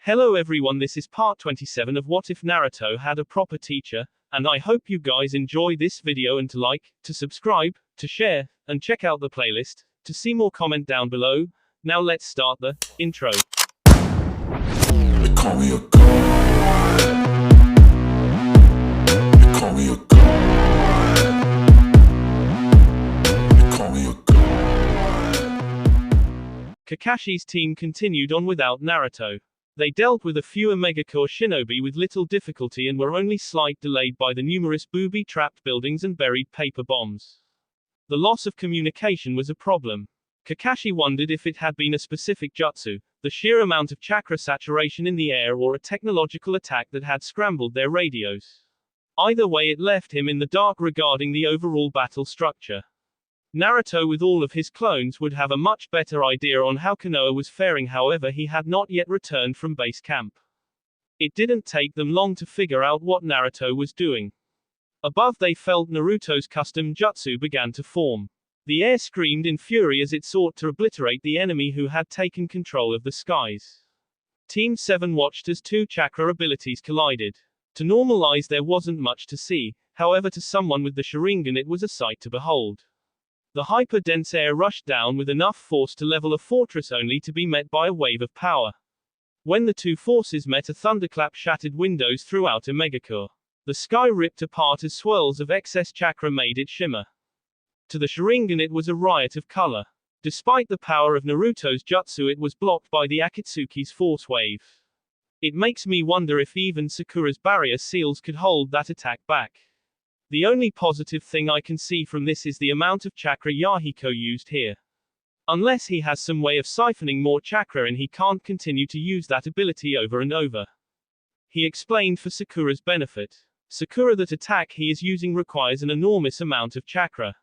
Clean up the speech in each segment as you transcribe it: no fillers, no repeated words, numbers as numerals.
Hello everyone, this is part 27 of What If Naruto Had a Proper Teacher, and I hope you guys enjoy this video and to like, to subscribe, to share, and check out the playlist, to see more comment down below. Now let's start the intro. They call me a god. They call me a god. They call me a god. Kakashi's team continued on without Naruto. They dealt with a few Omega Core shinobi with little difficulty and were only slight delayed by the numerous booby-trapped buildings and buried paper bombs. The loss of communication was a problem. Kakashi wondered if it had been a specific jutsu, the sheer amount of chakra saturation in the air, or a technological attack that had scrambled their radios. Either way, it left him in the dark regarding the overall battle structure. Naruto, with all of his clones, would have a much better idea on how Konoha was faring, however he had not yet returned from base camp. It didn't take them long to figure out what Naruto was doing. Above they felt Naruto's custom jutsu began to form. The air screamed in fury as it sought to obliterate the enemy who had taken control of the skies. Team 7 watched as two chakra abilities collided. To normalize, there wasn't much to see, however to someone with the Sharingan it was a sight to behold. The hyper-dense air rushed down with enough force to level a fortress, only to be met by a wave of power. When the two forces met, a thunderclap shattered windows throughout Omegacore. The sky ripped apart as swirls of excess chakra made it shimmer. To the Sharingan it was a riot of color. Despite the power of Naruto's jutsu, it was blocked by the Akatsuki's force wave. It makes me wonder if even Sakura's barrier seals could hold that attack back. The only positive thing I can see from this is the amount of chakra Yahiko used here. Unless he has some way of siphoning more chakra and he can't continue to use that ability over and over. He explained for Sakura's benefit. Sakura, that attack he is using requires an enormous amount of chakra.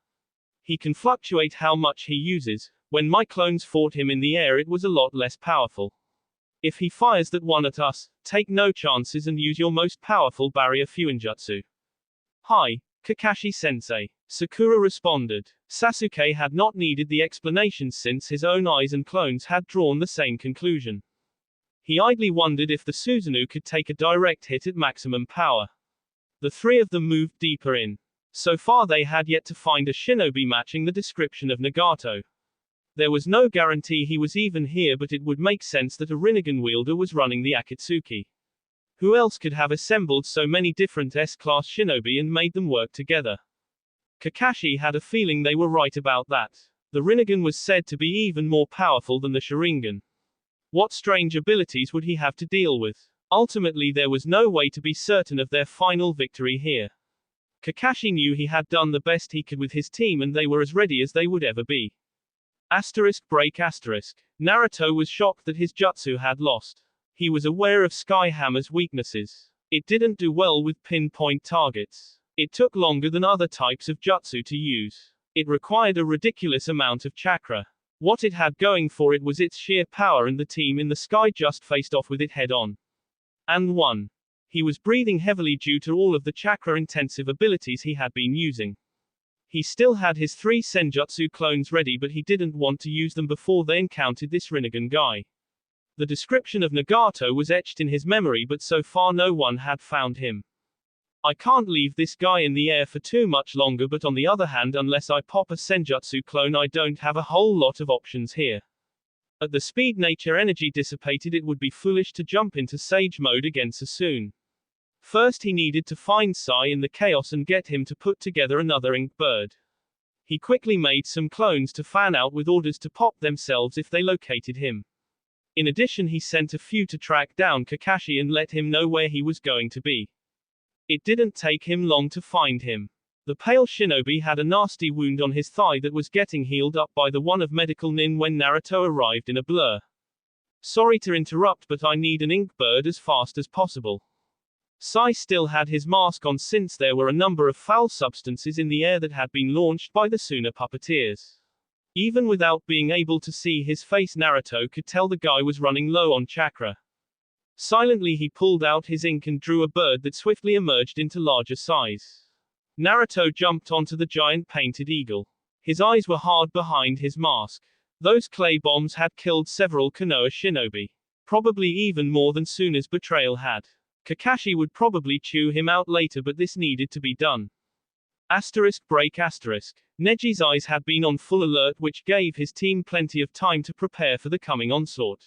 He can fluctuate how much he uses. When my clones fought him in the air, it was a lot less powerful. If he fires that one at us, take no chances and use your most powerful barrier fuinjutsu. Hi, Kakashi-sensei. Sakura responded. Sasuke had not needed the explanations since his own eyes and clones had drawn the same conclusion. He idly wondered if the Susanoo could take a direct hit at maximum power. The three of them moved deeper in. So far they had yet to find a shinobi matching the description of Nagato. There was no guarantee he was even here, but it would make sense that a Rinnegan wielder was running the Akatsuki. Who else could have assembled so many different S-class shinobi and made them work together? Kakashi had a feeling they were right about that. The Rinnegan was said to be even more powerful than the Sharingan. What strange abilities would he have to deal with? Ultimately, there was no way to be certain of their final victory here. Kakashi knew he had done the best he could with his team and they were as ready as they would ever be. Naruto was shocked that his jutsu had lost. He was aware of Sky Hammer's weaknesses. It didn't do well with pinpoint targets. It took longer than other types of jutsu to use. It required a ridiculous amount of chakra. What it had going for it was its sheer power, and the team in the sky just faced off with it head on. And won. He was breathing heavily due to all of the chakra-intensive abilities he had been using. He still had his 3 senjutsu clones ready, but he didn't want to use them before they encountered this Rinnegan guy. The description of Nagato was etched in his memory, but so far no one had found him. I can't leave this guy in the air for too much longer, but on the other hand, unless I pop a senjutsu clone, I don't have a whole lot of options here. At the speed nature energy dissipated, it would be foolish to jump into Sage mode again so soon. First he needed to find Sai in the chaos and get him to put together another ink bird. He quickly made some clones to fan out with orders to pop themselves if they located him. In addition, he sent a few to track down Kakashi and let him know where he was going to be. It didn't take him long to find him. The pale shinobi had a nasty wound on his thigh that was getting healed up by the one of medical nin when Naruto arrived in a blur. Sorry to interrupt, but I need an ink bird as fast as possible. Sai still had his mask on since there were a number of foul substances in the air that had been launched by the Suna puppeteers. Even without being able to see his face, Naruto could tell the guy was running low on chakra. Silently he pulled out his ink and drew a bird that swiftly emerged into larger size. Naruto jumped onto the giant painted eagle. His eyes were hard behind his mask. Those clay bombs had killed several Konoha shinobi. Probably even more than Suna's betrayal had. Kakashi would probably chew him out later, but this needed to be done. Break. Neji's eyes had been on full alert, which gave his team plenty of time to prepare for the coming onslaught.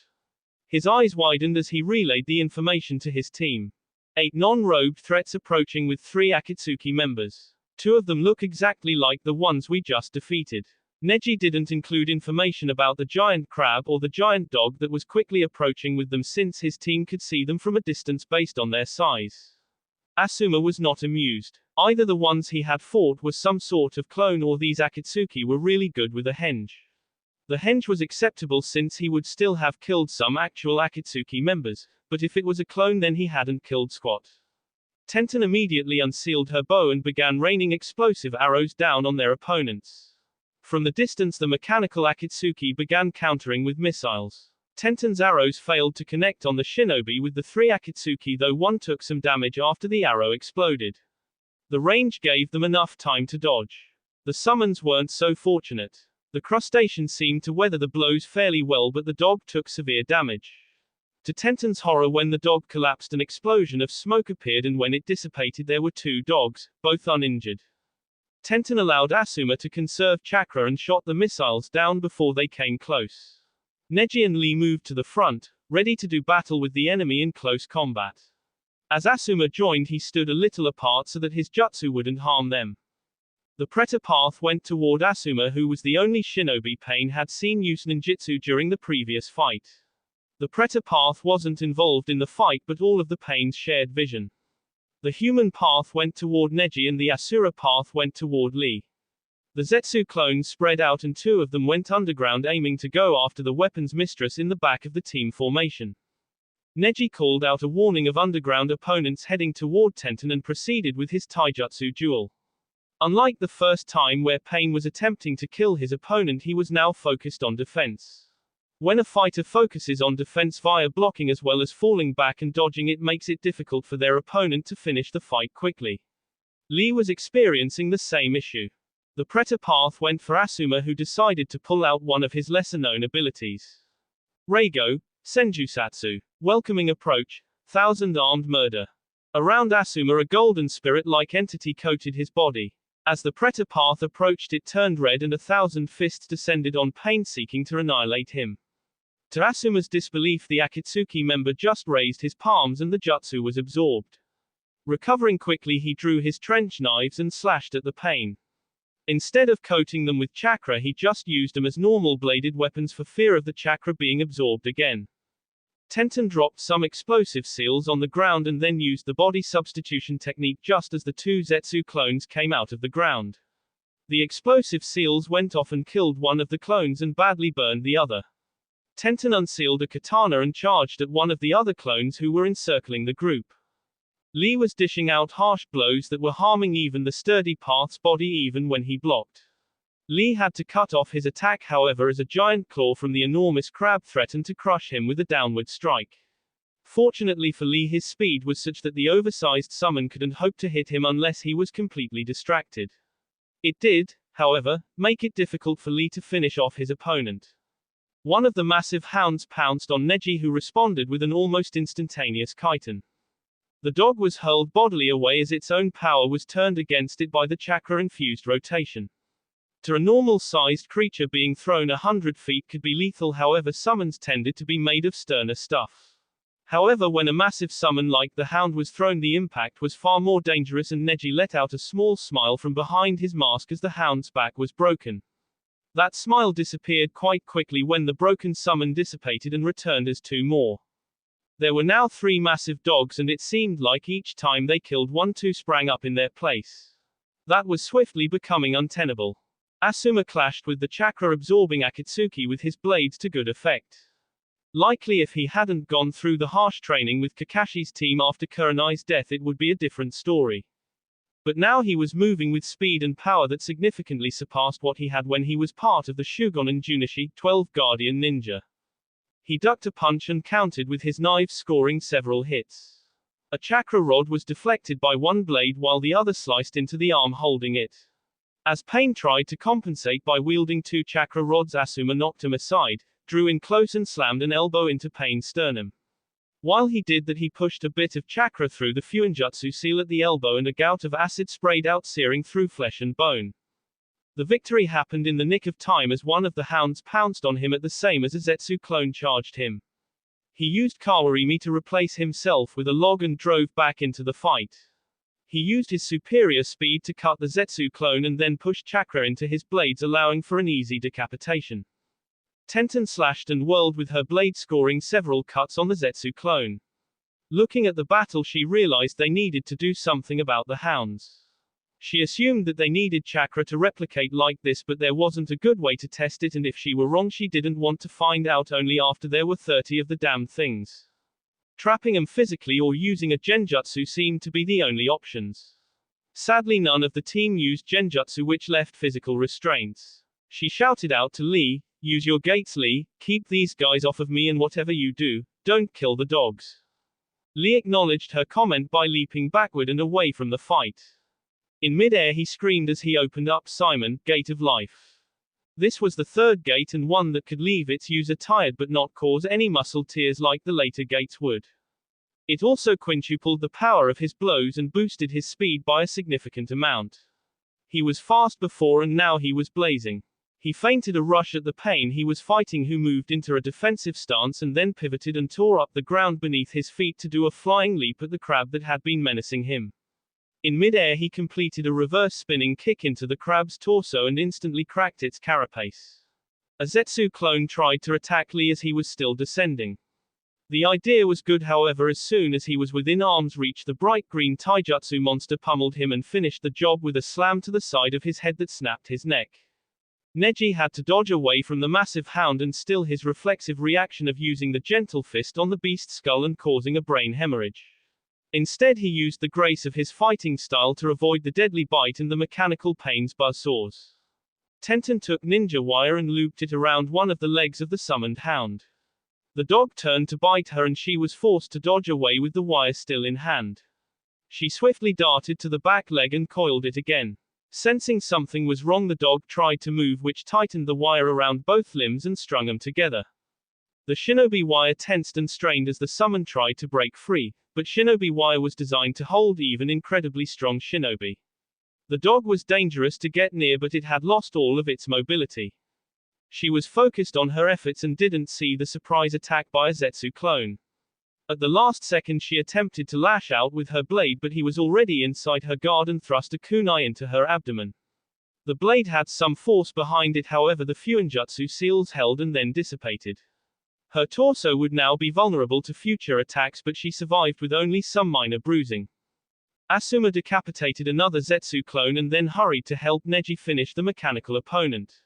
His eyes widened as he relayed the information to his team. 8 non-robed threats approaching with 3 Akatsuki members. 2 of them look exactly like the ones we just defeated. Neji didn't include information about the giant crab or the giant dog that was quickly approaching with them, since his team could see them from a distance based on their size. Asuma was not amused. Either the ones he had fought were some sort of clone, or these Akatsuki were really good with a henge. The henge was acceptable since he would still have killed some actual Akatsuki members, but if it was a clone then he hadn't killed squat. Tenten immediately unsealed her bow and began raining explosive arrows down on their opponents. From the distance the mechanical Akatsuki began countering with missiles. Tenten's arrows failed to connect on the shinobi with the 3 Akatsuki, though one took some damage after the arrow exploded. The range gave them enough time to dodge. The summons weren't so fortunate. The crustacean seemed to weather the blows fairly well, but the dog took severe damage. To Tenten's horror, when the dog collapsed, an explosion of smoke appeared, and when it dissipated there were 2 dogs, both uninjured. Tenten allowed Asuma to conserve chakra and shot the missiles down before they came close. Neji and Lee moved to the front, ready to do battle with the enemy in close combat. As Asuma joined, he stood a little apart so that his jutsu wouldn't harm them. The Predator path went toward Asuma, who was the only shinobi Pain had seen use ninjutsu during the previous fight. The Predator path wasn't involved in the fight, but all of the Pains shared vision. The human path went toward Neji and the Asura path went toward Lee. The Zetsu clones spread out and 2 of them went underground, aiming to go after the weapons mistress in the back of the team formation. Neji called out a warning of underground opponents heading toward Tenten and proceeded with his taijutsu duel. Unlike the first time where Pain was attempting to kill his opponent, he was now focused on defense. When a fighter focuses on defense via blocking as well as falling back and dodging, it makes it difficult for their opponent to finish the fight quickly. Lee was experiencing the same issue. The Predator path went for Asuma, who decided to pull out one of his lesser-known abilities. Reigo, Senjusatsu, welcoming approach, thousand-armed murder. Around Asuma a golden spirit-like entity coated his body. As the Predator path approached, it turned red and 1,000 fists descended on Pain, seeking to annihilate him. To Asuma's disbelief, the Akatsuki member just raised his palms and the jutsu was absorbed. Recovering quickly, he drew his trench knives and slashed at the Pain. Instead of coating them with chakra, he just used them as normal bladed weapons for fear of the chakra being absorbed again. Tenten dropped some explosive seals on the ground and then used the body substitution technique just as the 2 Zetsu clones came out of the ground. The explosive seals went off and killed one of the clones and badly burned the other. Tenten unsealed a katana and charged at one of the other clones who were encircling the group. Lee was dishing out harsh blows that were harming even the sturdy path's body even when he blocked. Lee had to cut off his attack, however, as a giant claw from the enormous crab threatened to crush him with a downward strike. Fortunately for Lee, his speed was such that the oversized summon couldn't hope to hit him unless he was completely distracted. It did, however, make it difficult for Lee to finish off his opponent. One of the massive hounds pounced on Neji, who responded with an almost instantaneous kaitan. The dog was hurled bodily away as its own power was turned against it by the chakra-infused rotation. To a normal-sized creature, being thrown 100 feet could be lethal, however summons tended to be made of sterner stuff. However, when a massive summon like the hound was thrown, the impact was far more dangerous, and Neji let out a small smile from behind his mask as the hound's back was broken. That smile disappeared quite quickly when the broken summon dissipated and returned as 2 more. There were now 3 massive dogs, and it seemed like each time they killed one, 2 sprang up in their place. That was swiftly becoming untenable. Asuma clashed with the chakra-absorbing Akatsuki with his blades to good effect. Likely if he hadn't gone through the harsh training with Kakashi's team after Kurenai's death, it would be a different story. But now he was moving with speed and power that significantly surpassed what he had when he was part of the Shugonin Junichi 12 Guardian Ninja. He ducked a punch and countered with his knives, scoring several hits. A chakra rod was deflected by one blade while the other sliced into the arm holding it. As Pain tried to compensate by wielding 2 chakra rods, Asuma knocked him aside, drew in close and slammed an elbow into Pain's sternum. While he did that, he pushed a bit of chakra through the fuinjutsu seal at the elbow and a gout of acid sprayed out, searing through flesh and bone. The victory happened in the nick of time as one of the hounds pounced on him at the same as a Zetsu clone charged him. He used Kawarimi to replace himself with a log and drove back into the fight. He used his superior speed to cut the Zetsu clone and then pushed chakra into his blades, allowing for an easy decapitation. Tenten slashed and whirled with her blade, scoring several cuts on the Zetsu clone. Looking at the battle, she realized they needed to do something about the hounds. She assumed that they needed chakra to replicate like this, but there wasn't a good way to test it, and if she were wrong, she didn't want to find out only after there were 30 of the damn things. Trapping them physically or using a genjutsu seemed to be the only options. Sadly, none of the team used genjutsu, which left physical restraints. She shouted out to Lee, "Use your gates, Lee, keep these guys off of me, and whatever you do, don't kill the dogs." Lee acknowledged her comment by leaping backward and away from the fight. In mid-air, he screamed as he opened up Simon, Gate of Life. This was the third gate and one that could leave its user tired but not cause any muscle tears like the later gates would. It also quintupled the power of his blows and boosted his speed by a significant amount. He was fast before and now he was blazing. He feinted a rush at the pain he was fighting, who moved into a defensive stance and then pivoted and tore up the ground beneath his feet to do a flying leap at the crab that had been menacing him. In mid-air, he completed a reverse spinning kick into the crab's torso and instantly cracked its carapace. A Zetsu clone tried to attack Lee as he was still descending. The idea was good, however, as soon as he was within arm's reach, the bright green taijutsu monster pummeled him and finished the job with a slam to the side of his head that snapped his neck. Neji had to dodge away from the massive hound and still his reflexive reaction of using the gentle fist on the beast's skull and causing a brain hemorrhage. Instead, he used the grace of his fighting style to avoid the deadly bite and the mechanical pain's buzzsaws. Tenten took ninja wire and looped it around one of the legs of the summoned hound. The dog turned to bite her and she was forced to dodge away with the wire still in hand. She swiftly darted to the back leg and coiled it again. Sensing something was wrong, the dog tried to move, which tightened the wire around both limbs and strung them together. The shinobi wire tensed and strained as the summon tried to break free, but shinobi wire was designed to hold even incredibly strong shinobi. The dog was dangerous to get near, but it had lost all of its mobility. She was focused on her efforts and didn't see the surprise attack by a Zetsu clone. At the last second, she attempted to lash out with her blade, but he was already inside her guard and thrust a kunai into her abdomen. The blade had some force behind it, however the fuinjutsu seals held and then dissipated. Her torso would now be vulnerable to future attacks, but she survived with only some minor bruising. Asuma decapitated another Zetsu clone and then hurried to help Neji finish the mechanical opponent.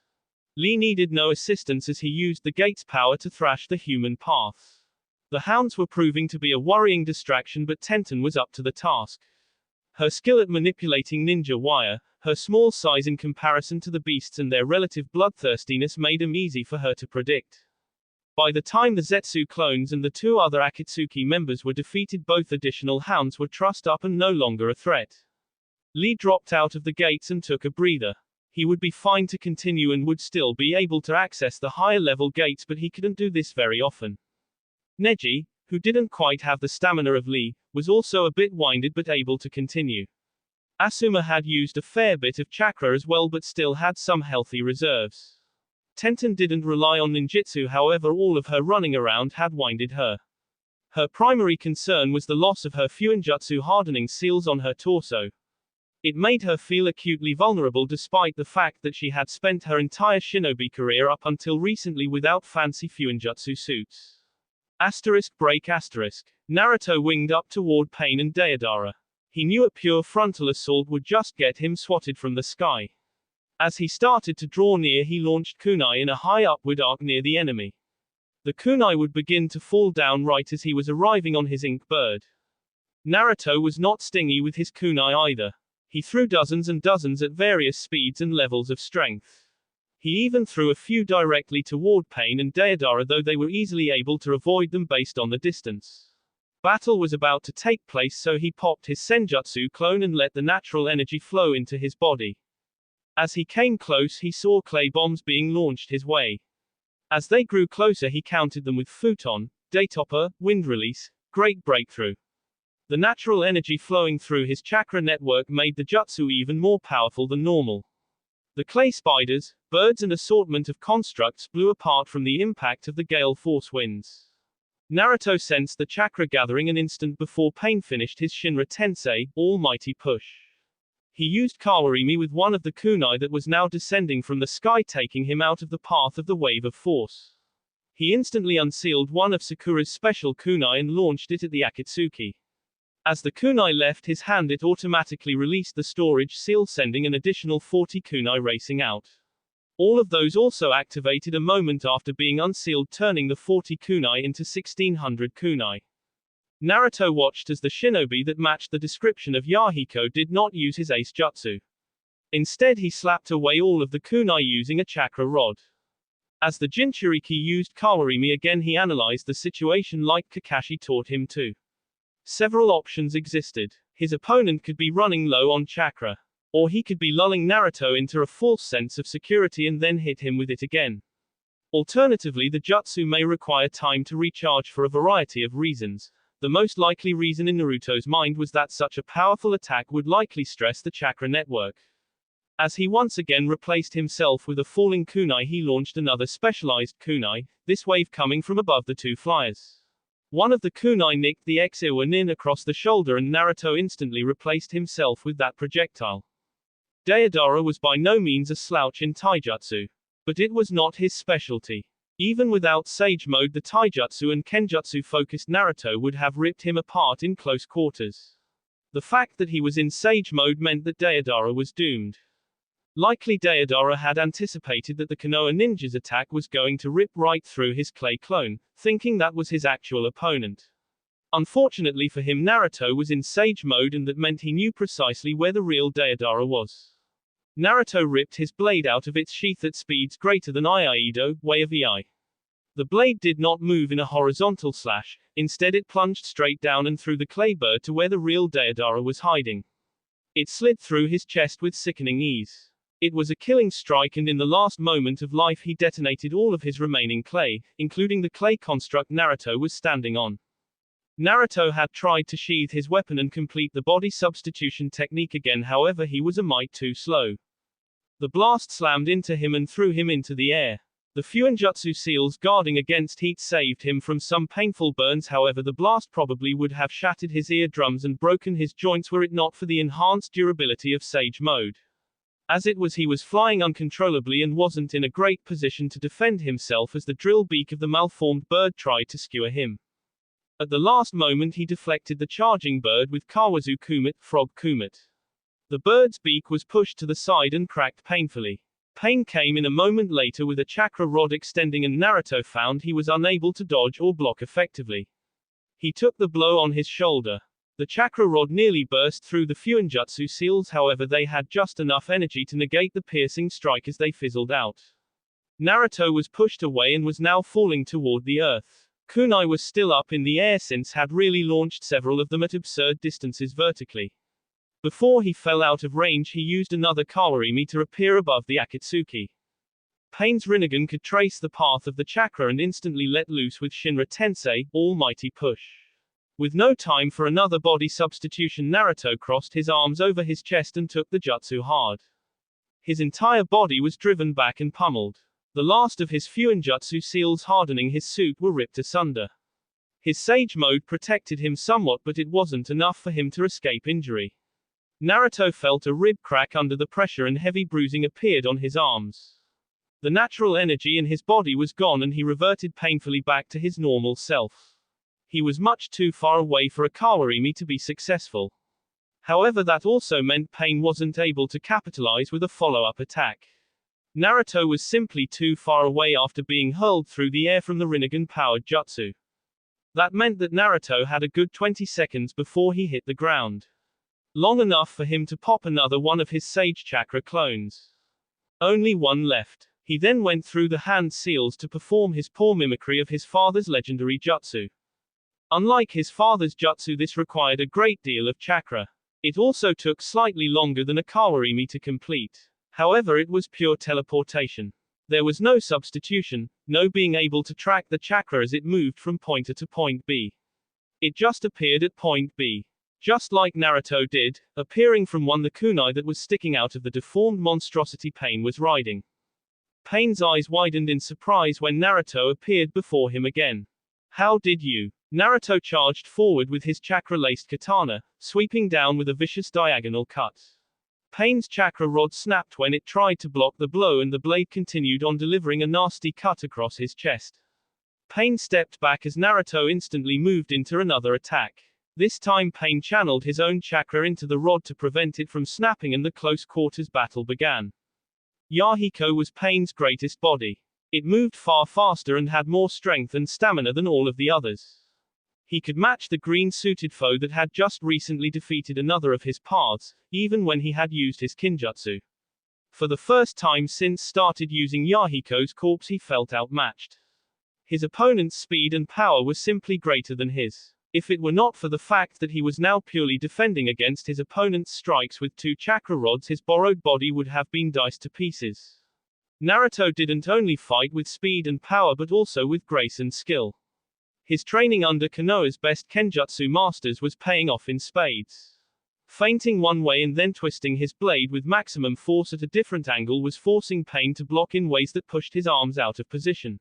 Lee needed no assistance as he used the gate's power to thrash the human path. The hounds were proving to be a worrying distraction, but Tenten was up to the task. Her skill at manipulating ninja wire, her small size in comparison to the beasts, and their relative bloodthirstiness made them easy for her to predict. By the time the Zetsu clones and the two other Akatsuki members were defeated, both additional hounds were trussed up and no longer a threat. Lee dropped out of the gates and took a breather. He would be fine to continue and would still be able to access the higher level gates, but he couldn't do this very often. Neji, who didn't quite have the stamina of Lee, was also a bit winded but able to continue. Asuma had used a fair bit of chakra as well, but still had some healthy reserves. Tenten didn't rely on ninjutsu, however all of her running around had winded her. Her primary concern was the loss of her fuinjutsu hardening seals on her torso. It made her feel acutely vulnerable despite the fact that she had spent her entire shinobi career up until recently without fancy fuinjutsu suits. Break. Naruto winged up toward Pain and Deidara. He knew a pure frontal assault would just get him swatted from the sky. As he started to draw near, he launched kunai in a high upward arc near the enemy. The kunai would begin to fall down right as he was arriving on his ink bird. Naruto was not stingy with his kunai either. He threw dozens and dozens at various speeds and levels of strength. He even threw a few directly toward Pain and Deidara, though they were easily able to avoid them based on the distance. Battle was about to take place, so he popped his senjutsu clone and let the natural energy flow into his body. As he came close, he saw clay bombs being launched his way. As they grew closer, he counted them with futon, daitopper, wind release, great breakthrough. The natural energy flowing through his chakra network made the jutsu even more powerful than normal. The clay spiders, birds and assortment of constructs blew apart from the impact of the gale force winds. Naruto sensed the chakra gathering an instant before Pain finished his Shinra Tensei, almighty push. He used Kawarimi with one of the kunai that was now descending from the sky, taking him out of the path of the wave of force. He instantly unsealed one of Sakura's special kunai and launched it at the Akatsuki. As the kunai left his hand, it automatically released the storage seal, sending an additional 40 kunai racing out. All of those also activated a moment after being unsealed, turning the 40 kunai into 1600 kunai. Naruto watched as the shinobi that matched the description of Yahiko did not use his ace jutsu. Instead, he slapped away all of the kunai using a chakra rod. As the Jinchuriki used Kawarimi again, he analyzed the situation like Kakashi taught him to. Several options existed. His opponent could be running low on chakra. Or he could be lulling Naruto into a false sense of security and then hit him with it again. Alternatively, the jutsu may require time to recharge for a variety of reasons. The most likely reason in Naruto's mind was that such a powerful attack would likely stress the chakra network. As he once again replaced himself with a falling kunai, he launched another specialized kunai, this wave coming from above the two flyers. One of the kunai nicked the Ex-Iwa Nin across the shoulder and Naruto instantly replaced himself with that projectile. Deidara was by no means a slouch in taijutsu. But it was not his specialty. Even without Sage Mode, the taijutsu and kenjutsu focused Naruto would have ripped him apart in close quarters. The fact that he was in Sage Mode meant that Deidara was doomed. Likely Deidara had anticipated that the Konoha ninja's attack was going to rip right through his clay clone, thinking that was his actual opponent. Unfortunately for him, Naruto was in Sage Mode, and that meant he knew precisely where the real Deidara was. Naruto ripped his blade out of its sheath at speeds greater than Iaido, way of EI. The blade did not move in a horizontal slash, instead it plunged straight down and through the clay bird to where the real Deidara was hiding. It slid through his chest with sickening ease. It was a killing strike, and in the last moment of life he detonated all of his remaining clay, including the clay construct Naruto was standing on. Naruto had tried to sheathe his weapon and complete the body substitution technique again, however he was a mite too slow. The blast slammed into him and threw him into the air. The Fuinjutsu seals guarding against heat saved him from some painful burns, however the blast probably would have shattered his eardrums and broken his joints were it not for the enhanced durability of Sage Mode. As it was, he was flying uncontrollably and wasn't in a great position to defend himself as the drill beak of the malformed bird tried to skewer him. At the last moment he deflected the charging bird with Kawazu Kumite, Frog Kumite. The bird's beak was pushed to the side and cracked painfully. Pain came in a moment later with a chakra rod extending, and Naruto found he was unable to dodge or block effectively. He took the blow on his shoulder. The chakra rod nearly burst through the Fuinjutsu seals, however they had just enough energy to negate the piercing strike as they fizzled out. Naruto was pushed away and was now falling toward the earth. Kunai was still up in the air since had really launched several of them at absurd distances vertically. Before he fell out of range, he used another Kawarimi to appear above the Akatsuki. Pain's Rinnegan could trace the path of the chakra and instantly let loose with Shinra Tensei, almighty push. With no time for another body substitution, Naruto crossed his arms over his chest and took the jutsu hard. His entire body was driven back and pummeled. The last of his Fuinjutsu seals hardening his suit were ripped asunder. His Sage Mode protected him somewhat, but it wasn't enough for him to escape injury. Naruto felt a rib crack under the pressure and heavy bruising appeared on his arms. The natural energy in his body was gone and he reverted painfully back to his normal self. He was much too far away for a Kawarimi to be successful. However, that also meant Pain wasn't able to capitalize with a follow-up attack. Naruto was simply too far away after being hurled through the air from the Rinnegan-powered jutsu. That meant that Naruto had a good 20 seconds before he hit the ground. Long enough for him to pop another one of his Sage Chakra clones. Only one left. He then went through the hand seals to perform his poor mimicry of his father's legendary jutsu. Unlike his father's jutsu, this required a great deal of chakra. It also took slightly longer than a Kawarimi to complete. However, it was pure teleportation. There was no substitution, no being able to track the chakra as it moved from point A to point B. It just appeared at point B. Just like Naruto did, appearing from the kunai that was sticking out of the deformed monstrosity Pain was riding. Pain's eyes widened in surprise when Naruto appeared before him again. How did you? Naruto charged forward with his chakra-laced katana, sweeping down with a vicious diagonal cut. Pain's chakra rod snapped when it tried to block the blow and the blade continued on delivering a nasty cut across his chest. Pain stepped back as Naruto instantly moved into another attack. This time Pain channeled his own chakra into the rod to prevent it from snapping and the close quarters battle began. Yahiko was Pain's greatest body. It moved far faster and had more strength and stamina than all of the others. He could match the green-suited foe that had just recently defeated another of his paths, even when he had used his kinjutsu. For the first time since started using Yahiko's corpse he felt outmatched. His opponent's speed and power were simply greater than his. If it were not for the fact that he was now purely defending against his opponent's strikes with 2 chakra rods, his borrowed body would have been diced to pieces. Naruto didn't only fight with speed and power but also with grace and skill. His training under Konoha's best kenjutsu masters was paying off in spades. Feinting one way and then twisting his blade with maximum force at a different angle was forcing Pain to block in ways that pushed his arms out of position.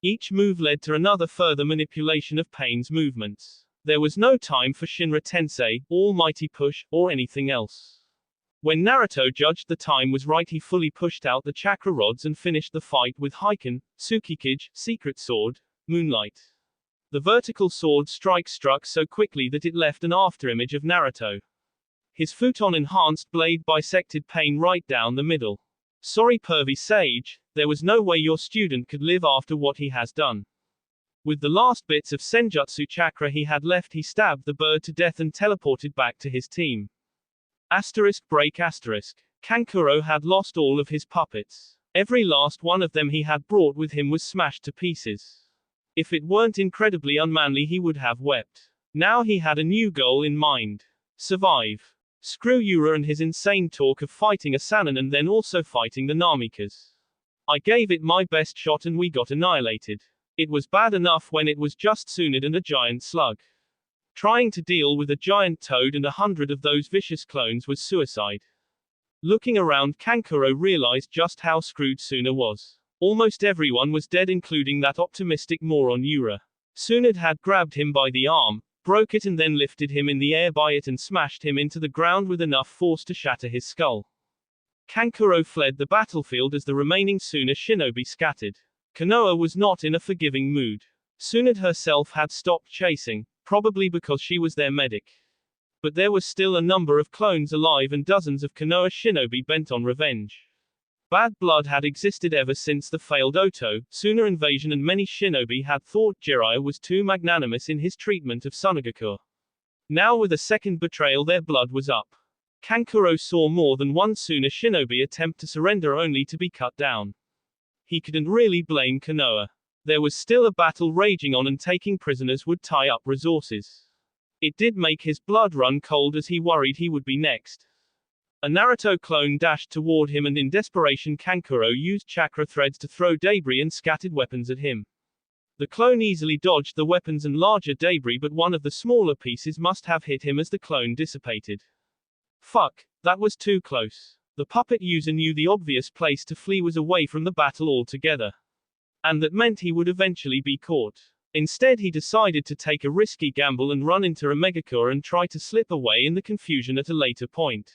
Each move led to another further manipulation of Pain's movements. There was no time for Shinra Tensei, almighty push, or anything else. When Naruto judged the time was right he fully pushed out the chakra rods and finished the fight with Heiken, Tsukikage, Secret Sword, Moonlight. The vertical sword strike struck so quickly that it left an afterimage of Naruto. His futon-enhanced blade bisected Pain right down the middle. Sorry pervy sage, there was no way your student could live after what he has done. With the last bits of senjutsu chakra he had left he stabbed the bird to death and teleported back to his team. Break. Kankuro had lost all of his puppets. Every last one of them he had brought with him was smashed to pieces. If it weren't incredibly unmanly he would have wept. Now he had a new goal in mind. Survive. Screw Yura and his insane talk of fighting a Sannin and then also fighting the Namikas. I gave it my best shot and we got annihilated. It was bad enough when it was just Tsunade and a giant slug. Trying to deal with a giant toad and 100 of those vicious clones was suicide. Looking around Kankuro realized just how screwed Suna was. Almost everyone was dead including that optimistic moron Yura. Tsunade had grabbed him by the arm, broke it and then lifted him in the air by it and smashed him into the ground with enough force to shatter his skull. Kankuro fled the battlefield as the remaining Suna shinobi scattered. Konoha was not in a forgiving mood. Tsunade herself had stopped chasing, probably because she was their medic. But there was still a number of clones alive and dozens of Konoha shinobi bent on revenge. Bad blood had existed ever since the failed Oto, Suna invasion and many shinobi had thought Jiraiya was too magnanimous in his treatment of Tsunagakure. Now with a second betrayal their blood was up. Kankuro saw more than one Suna shinobi attempt to surrender only to be cut down. He couldn't really blame Konoha. There was still a battle raging on and taking prisoners would tie up resources. It did make his blood run cold as he worried he would be next. A Naruto clone dashed toward him and in desperation Kankuro used chakra threads to throw debris and scattered weapons at him. The clone easily dodged the weapons and larger debris but one of the smaller pieces must have hit him as the clone dissipated. Fuck, that was too close. The puppet user knew the obvious place to flee was away from the battle altogether. And that meant he would eventually be caught. Instead he decided to take a risky gamble and run into a Megakure and try to slip away in the confusion at a later point.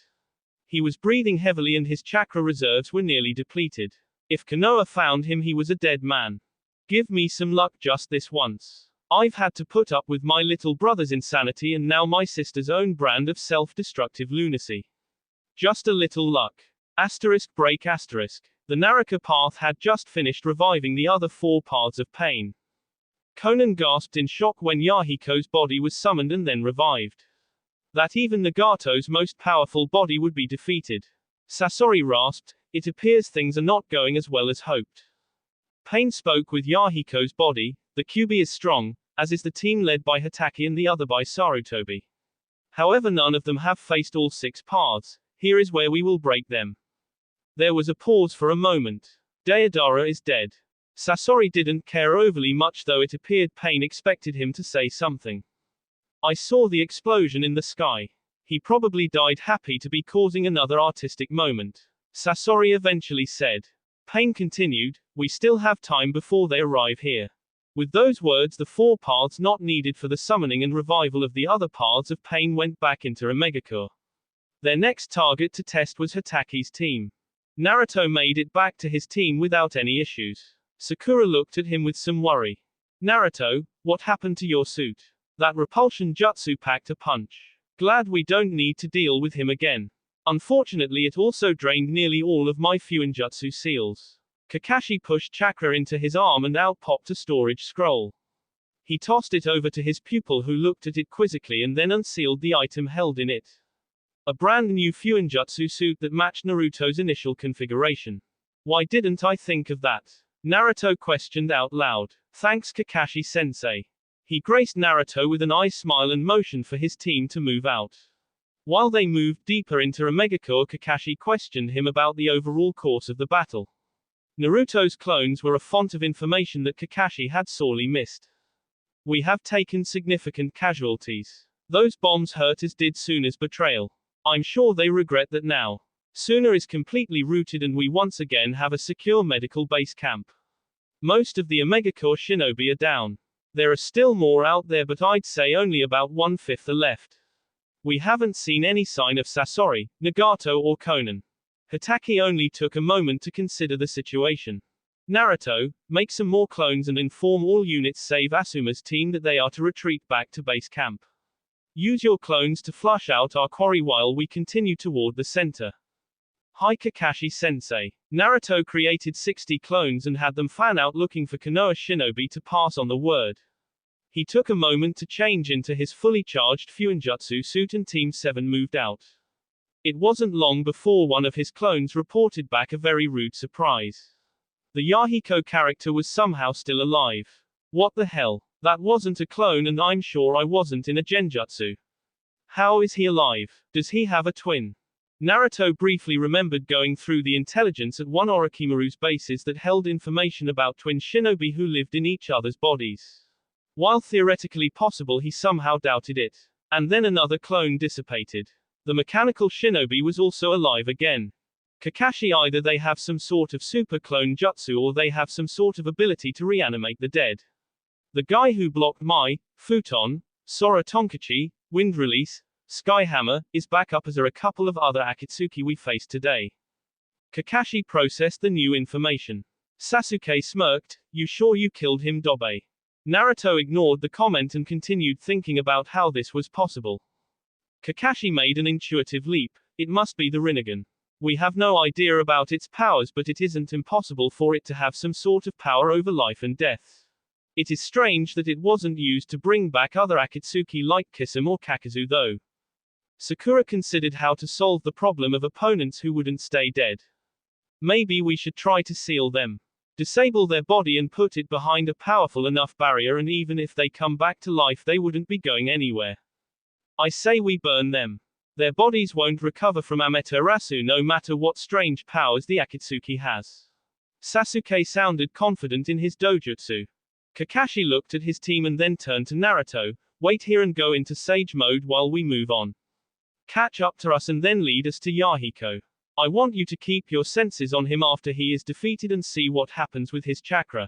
He was breathing heavily and his chakra reserves were nearly depleted. If Konoha found him he was a dead man. Give me some luck just this once. I've had to put up with my little brother's insanity and now my sister's own brand of self-destructive lunacy. Just a little luck. Break. The Naraka path had just finished reviving the other 4 paths of pain. Conan gasped in shock when Yahiko's body was summoned and then revived. That even Nagato's most powerful body would be defeated. Sasori rasped, it appears things are not going as well as hoped. Pain spoke with Yahiko's body, the QB is strong, as is the team led by Hatake and the other by Sarutobi. However none of them have faced all 6 paths, here is where we will break them. There was a pause for a moment. Deidara is dead. Sasori didn't care overly much though it appeared Pain expected him to say something. I saw the explosion in the sky. He probably died happy to be causing another artistic moment, Sasori eventually said. Pain continued, we still have time before they arrive here. With those words, the 4 paths not needed for the summoning and revival of the other paths of pain went back into a megacore. Their next target to test was Hitaki's team. Naruto made it back to his team without any issues. Sakura looked at him with some worry. Naruto, what happened to your suit? That repulsion jutsu packed a punch. Glad we don't need to deal with him again. Unfortunately, it also drained nearly all of my Fuinjutsu seals. Kakashi pushed chakra into his arm and out popped a storage scroll. He tossed it over to his pupil, who looked at it quizzically and then unsealed the item held in it. A brand new Fuinjutsu suit that matched Naruto's initial configuration. Why didn't I think of that? Naruto questioned out loud. Thanks, Kakashi-sensei. He graced Naruto with an eye smile and motioned for his team to move out. While they moved deeper into a megacore, Kakashi questioned him about the overall course of the battle. Naruto's clones were a font of information that Kakashi had sorely missed. We have taken significant casualties. Those bombs hurt as did Suna's betrayal. I'm sure they regret that now. Suna is completely routed and we once again have a secure medical base camp. Most of the Omegacore shinobi are down. There are still more out there, but I'd say only about 1/5 are left. We haven't seen any sign of Sasori, Nagato or Konan. Hitaki only took a moment to consider the situation. Naruto, make some more clones and inform all units save Asuma's team that they are to retreat back to base camp. Use your clones to flush out our quarry while we continue toward the center. Hi Kakashi-sensei. Naruto created 60 clones and had them fan out looking for Konoha shinobi to pass on the word. He took a moment to change into his fully charged Fuinjutsu suit and Team 7 moved out. It wasn't long before one of his clones reported back a very rude surprise. The Yahiko character was somehow still alive. What the hell? That wasn't a clone and I'm sure I wasn't in a genjutsu. How is he alive? Does he have a twin? Naruto briefly remembered going through the intelligence at one Orochimaru's bases that held information about twin shinobi who lived in each other's bodies. While theoretically possible, he somehow doubted it. And then another clone dissipated. The mechanical shinobi was also alive again. Kakashi, either they have some sort of super clone jutsu or they have some sort of ability to reanimate the dead. The guy who blocked my futon, Sora Tonkachi, Wind Release, Skyhammer, is back up, as are a couple of other Akatsuki we faced today. Kakashi processed the new information. Sasuke smirked, you sure you killed him, Dobe? Naruto ignored the comment and continued thinking about how this was possible. Kakashi made an intuitive leap. It must be the Rinnegan. We have no idea about its powers, but it isn't impossible for it to have some sort of power over life and death. It is strange that it wasn't used to bring back other Akatsuki like Kisame or Kakazu though. Sakura considered how to solve the problem of opponents who wouldn't stay dead. Maybe we should try to seal them. Disable their body and put it behind a powerful enough barrier, and even if they come back to life they wouldn't be going anywhere. I say we burn them. Their bodies won't recover from Amaterasu no matter what strange powers the Akatsuki has. Sasuke sounded confident in his dojutsu. Kakashi looked at his team and then turned to Naruto. Wait here and go into sage mode while we move on. Catch up to us and then lead us to Yahiko. I want you to keep your senses on him after he is defeated and see what happens with his chakra.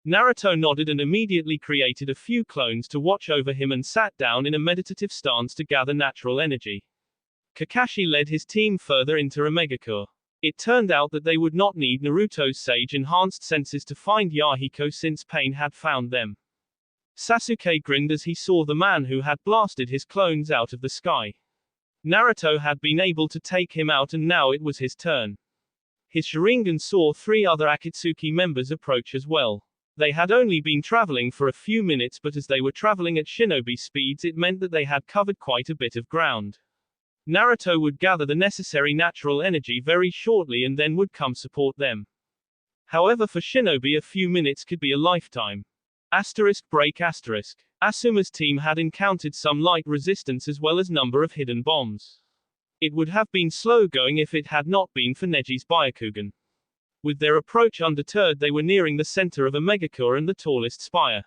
Naruto nodded and immediately created a few clones to watch over him and sat down in a meditative stance to gather natural energy. Kakashi led his team further into a megacore. It turned out that they would not need Naruto's sage-enhanced senses to find Yahiko since Pain had found them. Sasuke grinned as he saw the man who had blasted his clones out of the sky. Naruto had been able to take him out and now it was his turn. His Sharingan saw 3 other Akatsuki members approach as well. They had only been traveling for a few minutes, but as they were traveling at shinobi speeds it meant that they had covered quite a bit of ground. Naruto would gather the necessary natural energy very shortly and then would come support them. However, for shinobi a few minutes could be a lifetime. Break. Asuma's team had encountered some light resistance as well as number of hidden bombs. It would have been slow going if it had not been for Neji's Byakugan. With their approach undeterred, they were nearing the center of a megacore and the tallest spire.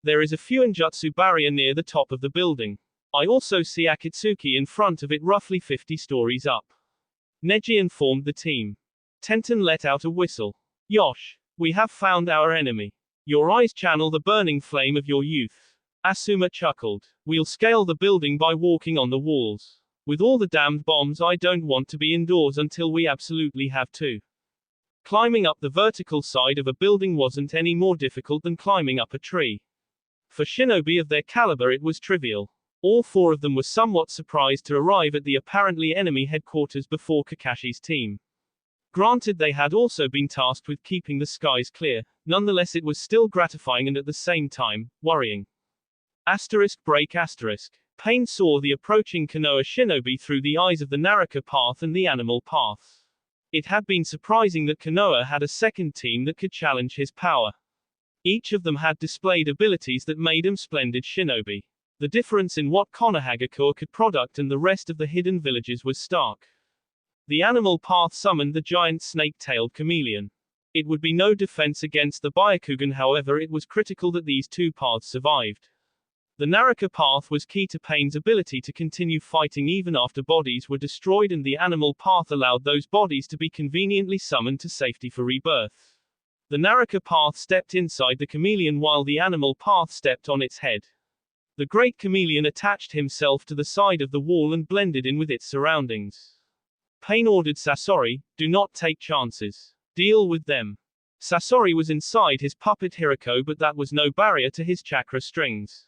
There is a Fuinjutsu barrier near the top of the building. I also see Akatsuki in front of it roughly 50 stories up. Neji informed the team. Tenten let out a whistle. Yosh, we have found our enemy. Your eyes channel the burning flame of your youth. Asuma chuckled. We'll scale the building by walking on the walls. With all the damned bombs, I don't want to be indoors until we absolutely have to. Climbing up the vertical side of a building wasn't any more difficult than climbing up a tree. For shinobi of their caliber, it was trivial. All four of them were somewhat surprised to arrive at the apparently enemy headquarters before Kakashi's team. Granted, they had also been tasked with keeping the skies clear, nonetheless it was still gratifying and at the same time, worrying. Break. Pain saw the approaching Konoha shinobi through the eyes of the Naraka path and the animal path. It had been surprising that Konoha had a second team that could challenge his power. Each of them had displayed abilities that made him splendid shinobi. The difference in what Konohagakure could product and the rest of the hidden villages was stark. The animal path summoned the giant snake-tailed chameleon. It would be no defense against the Byakugan, however it was critical that these two paths survived. The Naraka path was key to Pain's ability to continue fighting even after bodies were destroyed, and the animal path allowed those bodies to be conveniently summoned to safety for rebirth. The Naraka path stepped inside the chameleon while the animal path stepped on its head. The great chameleon attached himself to the side of the wall and blended in with its surroundings. Pain ordered Sasori, do not take chances. Deal with them. Sasori was inside his puppet Hirako, but that was no barrier to his chakra strings.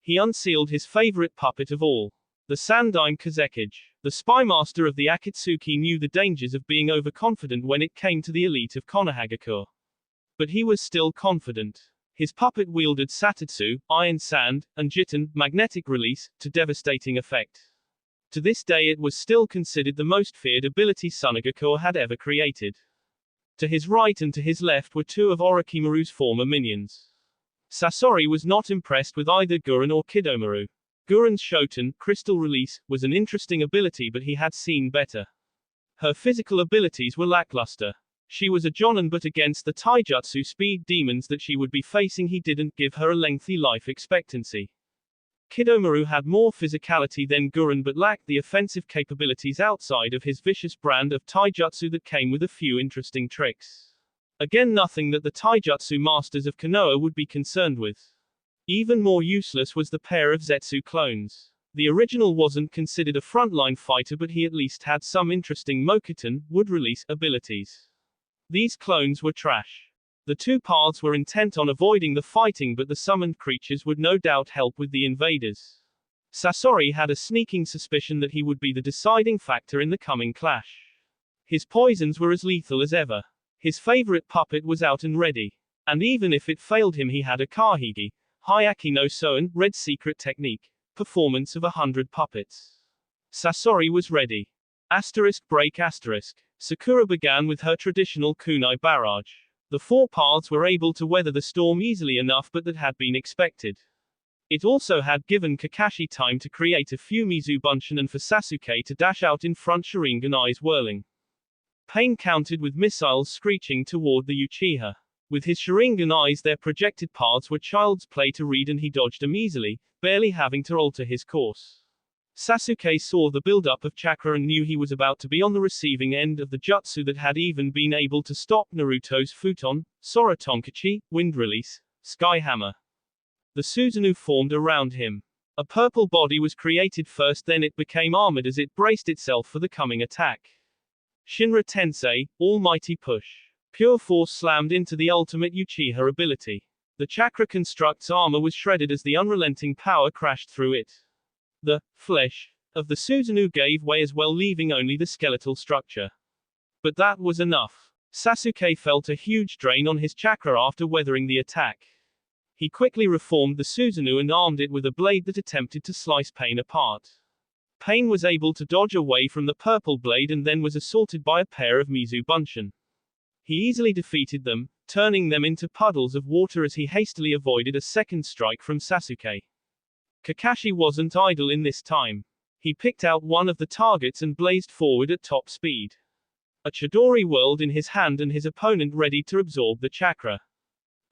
He unsealed his favorite puppet of all. The Sandaime Kazekage. The spymaster of the Akatsuki knew the dangers of being overconfident when it came to the elite of Konohagakure. But he was still confident. His puppet wielded Satetsu, Iron Sand, and Jiten, Magnetic Release, to devastating effect. To this day it was still considered the most feared ability Sunagakure had ever created. To his right and to his left were two of Orochimaru's former minions. Sasori was not impressed with either Guren or Kidomaru. Guren's Shoten, Crystal Release, was an interesting ability, but he had seen better. Her physical abilities were lackluster. She was a Jonin, but against the taijutsu speed demons that she would be facing, he didn't give her a lengthy life expectancy. Kidomaru had more physicality than Guren but lacked the offensive capabilities outside of his vicious brand of taijutsu that came with a few interesting tricks. Again, nothing that the taijutsu masters of Konoha would be concerned with. Even more useless was the pair of Zetsu clones. The original wasn't considered a frontline fighter, but he at least had some interesting Mokuton, wood release, abilities. These clones were trash. The two paths were intent on avoiding the fighting, but the summoned creatures would no doubt help with the invaders. Sasori had a sneaking suspicion that he would be the deciding factor in the coming clash. His poisons were as lethal as ever. His favorite puppet was out and ready. And even if it failed him, he had a Kahigi, Hyaki no Soen, red secret technique, performance of 100 puppets. Sasori was ready. Break. Sakura began with her traditional kunai barrage. The four paths were able to weather the storm easily enough, but that had been expected. It also had given Kakashi time to create a few Mizu Bunshin and for Sasuke to dash out in front, Sharingan eyes whirling. Pain countered with missiles screeching toward the Uchiha. With his Sharingan eyes, their projected paths were child's play to read, and he dodged them easily, barely having to alter his course. Sasuke saw the buildup of chakra and knew he was about to be on the receiving end of the jutsu that had even been able to stop Naruto's futon, Sora Tonkachi, wind release, sky hammer. The Susanoo formed around him. A purple body was created first, then it became armored as it braced itself for the coming attack. Shinra Tensei, almighty push. Pure force slammed into the ultimate Uchiha ability. The chakra construct's armor was shredded as the unrelenting power crashed through it. The flesh of the Susanoo gave way as well, leaving only the skeletal structure. But that was enough. Sasuke felt a huge drain on his chakra after weathering the attack. He quickly reformed the Susanoo and armed it with a blade that attempted to slice Pain apart. Pain was able to dodge away from the purple blade and then was assaulted by a pair of Mizu Bunshin. He easily defeated them, turning them into puddles of water as he hastily avoided a second strike from Sasuke. Kakashi wasn't idle in this time. He picked out one of the targets and blazed forward at top speed. A Chidori whirled in his hand and his opponent ready to absorb the chakra.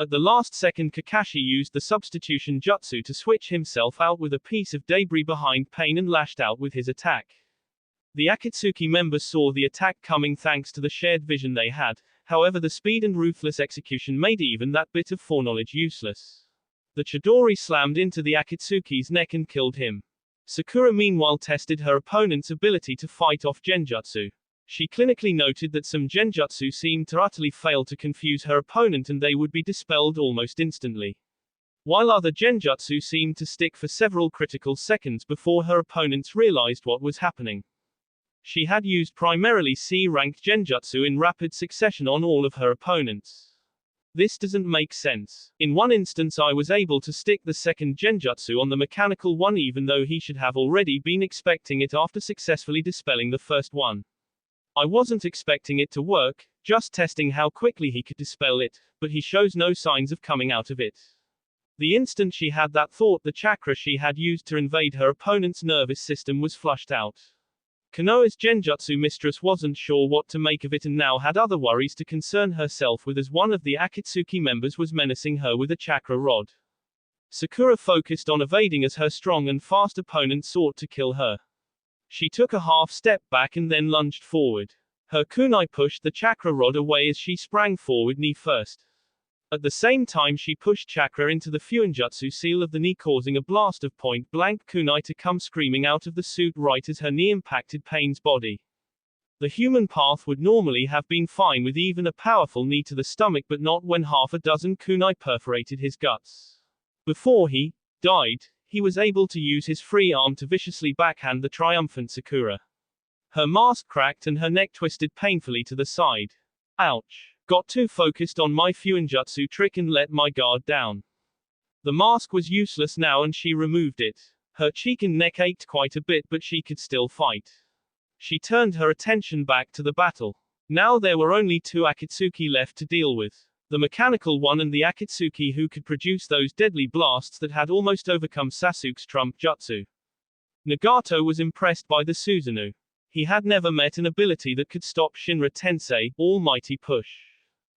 At the last second, Kakashi used the substitution jutsu to switch himself out with a piece of debris behind Pain and lashed out with his attack. The Akatsuki members saw the attack coming thanks to the shared vision they had, however the speed and ruthless execution made even that bit of foreknowledge useless. The Chidori slammed into the Akatsuki's neck and killed him. Sakura meanwhile tested her opponent's ability to fight off genjutsu. She clinically noted that some genjutsu seemed to utterly fail to confuse her opponent and they would be dispelled almost instantly, while other genjutsu seemed to stick for several critical seconds before her opponents realized what was happening. She had used primarily C-ranked genjutsu in rapid succession on all of her opponents. This doesn't make sense. In one instance I was able to stick the second genjutsu on the mechanical one even though he should have already been expecting it after successfully dispelling the first one. I wasn't expecting it to work, just testing how quickly he could dispel it, but he shows no signs of coming out of it. The instant she had that thought, the chakra she had used to invade her opponent's nervous system was flushed out. Konoha's genjutsu mistress wasn't sure what to make of it and now had other worries to concern herself with as one of the Akatsuki members was menacing her with a chakra rod. Sakura focused on evading as her strong and fast opponent sought to kill her. She took a half step back and then lunged forward. Her kunai pushed the chakra rod away as she sprang forward knee first. At the same time she pushed chakra into the fuinjutsu seal of the knee, causing a blast of point-blank kunai to come screaming out of the suit right as her knee impacted Pain's body. The human path would normally have been fine with even a powerful knee to the stomach, but not when half a dozen kunai perforated his guts. Before he died, he was able to use his free arm to viciously backhand the triumphant Sakura. Her mask cracked and her neck twisted painfully to the side. Ouch. Got too focused on my fuinjutsu trick and let my guard down. The mask was useless now and she removed it. Her cheek and neck ached quite a bit but she could still fight. She turned her attention back to the battle. Now there were only two Akatsuki left to deal with. The mechanical one and the Akatsuki who could produce those deadly blasts that had almost overcome Sasuke's trump jutsu. Nagato was impressed by the Susanoo. He had never met an ability that could stop Shinra Tensei, Almighty Push.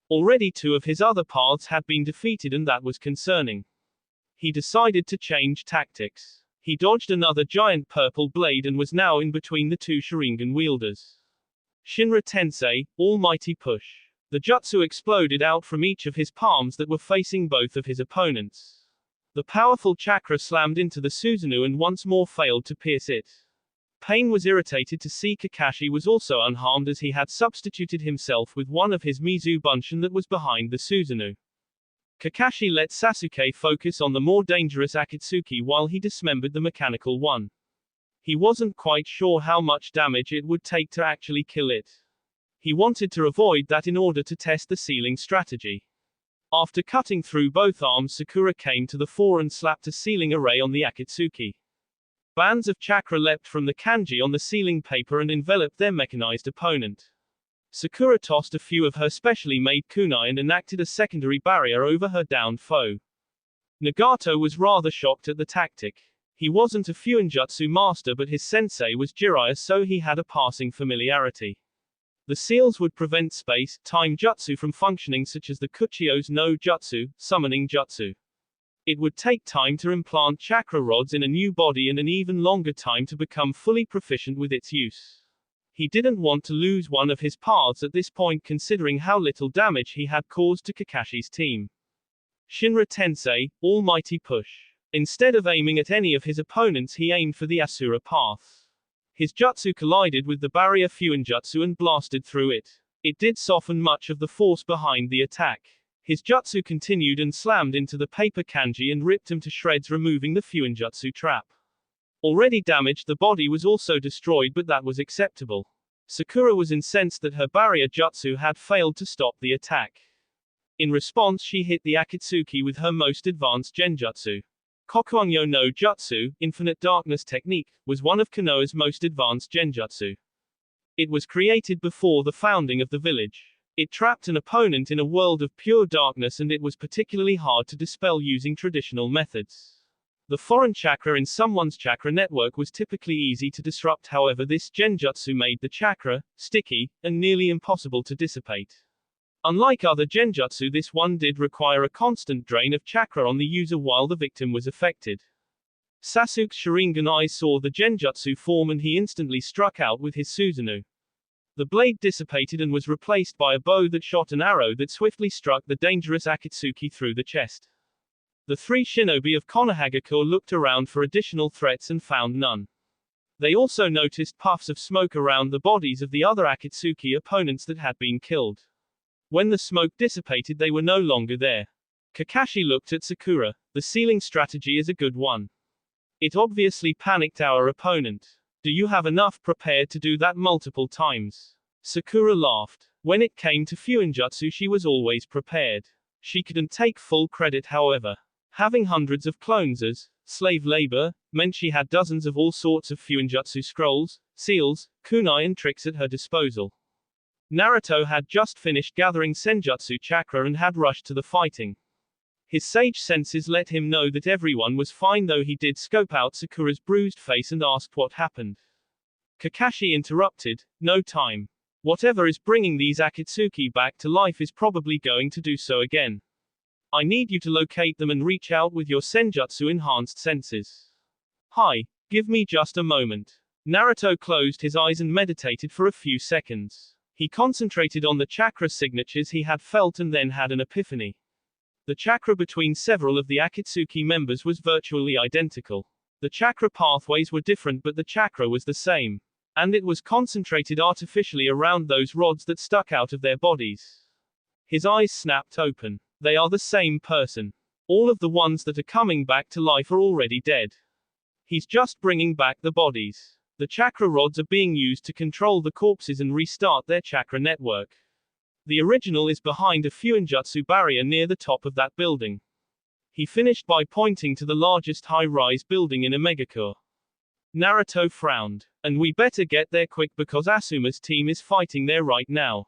Already two of his other paths had been defeated and that was concerning. He decided to change tactics. He dodged another giant purple blade and was now in between the two Sharingan wielders. Shinra Tensei, Almighty Push. The jutsu exploded out from each of his palms that were facing both of his opponents. The powerful chakra slammed into the Susanoo and once more failed to pierce it. Pain was irritated to see Kakashi was also unharmed as he had substituted himself with one of his Mizu Bunshin that was behind the Susanoo. Kakashi let Sasuke focus on the more dangerous Akatsuki while he dismembered the mechanical one. He wasn't quite sure how much damage it would take to actually kill it. He wanted to avoid that in order to test the sealing strategy. After cutting through both arms, Sakura came to the fore and slapped a sealing array on the Akatsuki. Bands of chakra leapt from the kanji on the sealing paper and enveloped their mechanized opponent. Sakura tossed a few of her specially made kunai and enacted a secondary barrier over her downed foe. Nagato was rather shocked at the tactic. He wasn't a fuinjutsu master but his sensei was Jiraiya, so he had a passing familiarity. The seals would prevent space-time jutsu from functioning, such as the Kuchio's no jutsu, summoning jutsu. It would take time to implant chakra rods in a new body and an even longer time to become fully proficient with its use. He didn't want to lose one of his paths at this point considering how little damage he had caused to Kakashi's team. Shinra Tensei, Almighty Push. Instead of aiming at any of his opponents he aimed for the Asura path. His jutsu collided with the barrier fuinjutsu and blasted through it. It did soften much of the force behind the attack. His jutsu continued and slammed into the paper kanji and ripped him to shreds, removing the fuinjutsu trap. Already damaged, the body was also destroyed, but that was acceptable. Sakura was incensed that her barrier jutsu had failed to stop the attack. In response she hit the Akatsuki with her most advanced genjutsu. Kokuangyo no Jutsu, Infinite Darkness Technique, was one of Konoha's most advanced genjutsu. It was created before the founding of the village. It trapped an opponent in a world of pure darkness and it was particularly hard to dispel using traditional methods. The foreign chakra in someone's chakra network was typically easy to disrupt, however this genjutsu made the chakra sticky and nearly impossible to dissipate. Unlike other genjutsu, this one did require a constant drain of chakra on the user while the victim was affected. Sasuke's Sharingan eyes saw the genjutsu form and he instantly struck out with his Susanoo. The blade dissipated and was replaced by a bow that shot an arrow that swiftly struck the dangerous Akatsuki through the chest. The three shinobi of Konohagakure looked around for additional threats and found none. They also noticed puffs of smoke around the bodies of the other Akatsuki opponents that had been killed. When the smoke dissipated, they were no longer there. Kakashi looked at Sakura. The sealing strategy is a good one. It obviously panicked our opponent. Do you have enough prepared to do that multiple times? Sakura laughed. When it came to Fuinjutsu, she was always prepared. She couldn't take full credit, however. Having hundreds of clones as slave labor meant she had dozens of all sorts of Fuinjutsu scrolls, seals, kunai and tricks at her disposal. Naruto had just finished gathering Senjutsu chakra and had rushed to the fighting. His sage senses let him know that everyone was fine, though he did scope out Sakura's bruised face and asked what happened. Kakashi interrupted, "No time. Whatever is bringing these Akatsuki back to life is probably going to do so again. I need you to locate them and reach out with your Senjutsu enhanced senses. Hi, give me just a moment." Naruto closed his eyes and meditated for a few seconds. He concentrated on the chakra signatures he had felt and then had an epiphany. The chakra between several of the Akatsuki members was virtually identical. The chakra pathways were different, but the chakra was the same. And it was concentrated artificially around those rods that stuck out of their bodies. His eyes snapped open. They are the same person. All of the ones that are coming back to life are already dead. He's just bringing back the bodies. The chakra rods are being used to control the corpses and restart their chakra network. The original is behind a Fuinjutsu barrier near the top of that building. He finished by pointing to the largest high-rise building in Omegakure. Naruto frowned. And we better get there quick because Asuma's team is fighting there right now.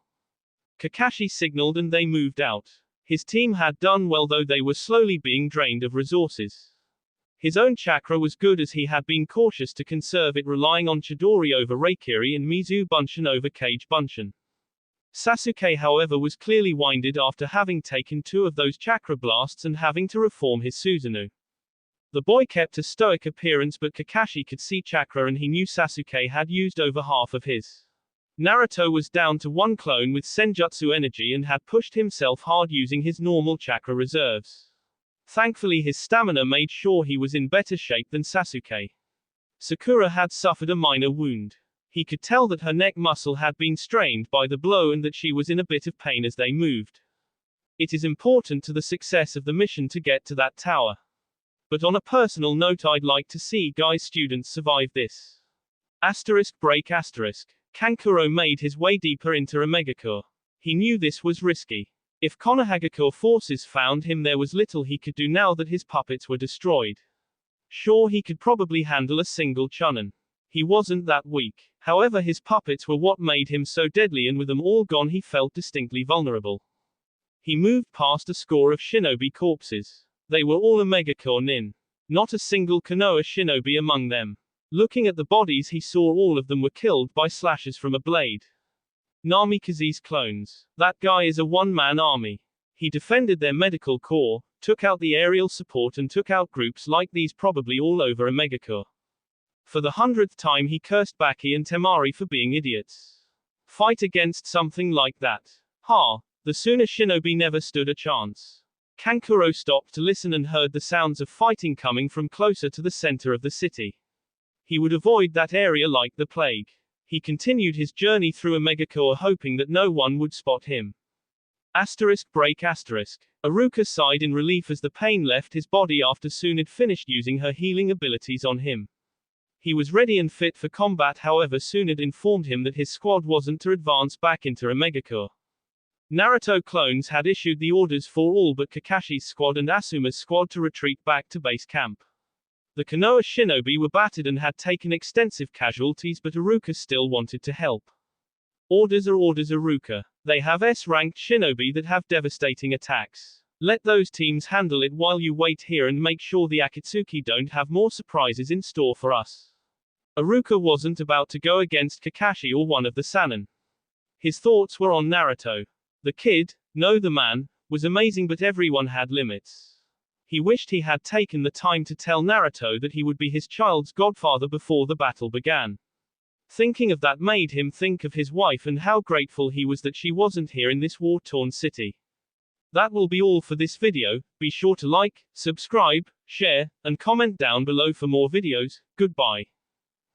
Kakashi signaled and they moved out. His team had done well, though they were slowly being drained of resources. His own chakra was good, as he had been cautious to conserve it, relying on Chidori over Reikiri and Mizu Bunshin over Kage Bunshin. Sasuke, however, was clearly winded after having taken 2 of those chakra blasts and having to reform his Susanoo. The boy kept a stoic appearance, but Kakashi could see chakra and he knew Sasuke had used over half of his. Naruto was down to 1 clone with Senjutsu energy and had pushed himself hard using his normal chakra reserves. Thankfully, his stamina made sure he was in better shape than Sasuke. Sakura had suffered a minor wound. He could tell that her neck muscle had been strained by the blow and that she was in a bit of pain as they moved. It is important to the success of the mission to get to that tower. But on a personal note, I'd like to see guys students survive this. Break. Kankuro made his way deeper into Omegakure. He knew this was risky. If Konohagakure forces found him, there was little he could do now that his puppets were destroyed. Sure, he could probably handle a single Chunin. He wasn't that weak. However, his puppets were what made him so deadly, and with them all gone, he felt distinctly vulnerable. He moved past a score of shinobi corpses. They were all Omegakure nin. Not a single Konoha shinobi among them. Looking at the bodies, he saw all of them were killed by slashes from a blade. Namikaze's clones. That guy is a one-man army. He defended their medical corps, took out the aerial support and took out groups like these probably all over Omegakure. For the 100th time he cursed Baki and Temari for being idiots. Fight against something like that. The Suna shinobi never stood a chance. Kankuro stopped to listen and heard the sounds of fighting coming from closer to the center of the city. He would avoid that area like the plague. He continued his journey through Omegakure, hoping that no one would spot him. Break. Iruka sighed in relief as the pain left his body after Tsunade finished using her healing abilities on him. He was ready and fit for combat, however Tsunade informed him that his squad wasn't to advance back into Omegakure. Naruto clones had issued the orders for all but Kakashi's squad and Asuma's squad to retreat back to base camp. The Konoha shinobi were battered and had taken extensive casualties, but Iruka still wanted to help. Orders are orders, Iruka. They have S-ranked shinobi that have devastating attacks. Let those teams handle it while you wait here and make sure the Akatsuki don't have more surprises in store for us. Iruka wasn't about to go against Kakashi or one of the Sannin. His thoughts were on Naruto. The kid, No, the man was amazing, but everyone had limits. He wished he had taken the time to tell Naruto that he would be his child's godfather before the battle began. Thinking of that made him think of his wife and how grateful he was that she wasn't here in this war-torn city. That will be all for this video. Be sure to like, subscribe, share, and comment down below for more videos. Goodbye.